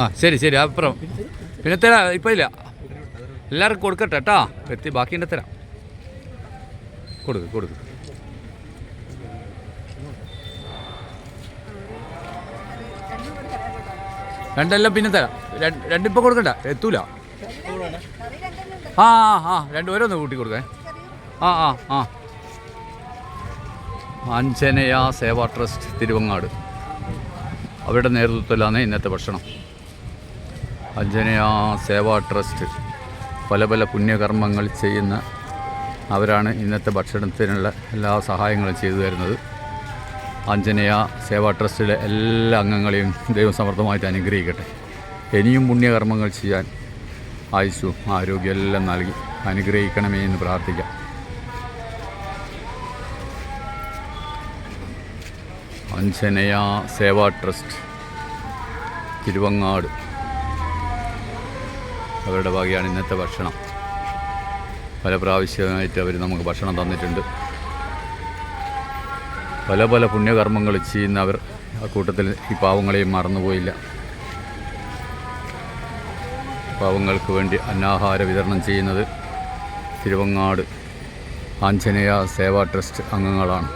ആ ശരി ശരി അപ്പുറം പിന്നെ തരാം ഇപ്പം ഇല്ല എല്ലാവർക്കും കൊടുക്കട്ടെ കേട്ടോ എത്തി ബാക്കിൻ്റെ തരാം കൊടുക്ക് രണ്ടെല്ലാം പിന്നെ തരാം രണ്ടിപ്പോൾ കൊടുക്കണ്ട എത്തൂല ആ രണ്ടുപേരൊന്ന് കൂട്ടി കൊടുക്കേ ആ ആഞ്ജനേയ സേവാ ട്രസ്റ്റ് തിരുവങ്ങാട് അവരുടെ നേതൃത്വത്തിലാണ് ഇന്നത്തെ ഭക്ഷണം. ആഞ്ജനേയ സേവാ ട്രസ്റ്റ് പല പുണ്യകർമ്മങ്ങൾ ചെയ്യുന്ന അവരാണ് ഇന്നത്തെ ഭക്ഷണത്തിനുള്ള എല്ലാ സഹായങ്ങളും ചെയ്തു തരുന്നത്. ആഞ്ജനേയ സേവാ ട്രസ്റ്റിലെ എല്ലാ അംഗങ്ങളെയും ദൈവം സമൃദ്ധമായിട്ട് അനുഗ്രഹിക്കട്ടെ. ഇനിയും പുണ്യകർമ്മങ്ങൾ ചെയ്യാൻ ആയുസ്സും ആരോഗ്യം എല്ലാം നൽകി അനുഗ്രഹിക്കണമേ എന്ന് പ്രാർത്ഥിക്കാം. ആഞ്ജനേയ സേവാ ട്രസ്റ്റ് തിരുവങ്ങാട് അവരുടെ ഭാഗ്യമാണ് ഇന്നത്തെ ഭക്ഷണം. പല പ്രാവശ്യമായിട്ട് അവർ നമുക്ക് ഭക്ഷണം തന്നിട്ടുണ്ട്. പല പുണ്യകർമ്മങ്ങൾ ചെയ്യുന്നവർ ആ കൂട്ടത്തിൽ ഈ പാവങ്ങളെയും മറന്നുപോയില്ല. പാവങ്ങൾക്ക് വേണ്ടി അന്നാഹാര വിതരണം ചെയ്യുന്നത് തിരുവങ്ങാട് ആഞ്ജനേയ സേവാ ട്രസ്റ്റ് അംഗങ്ങളാണ്.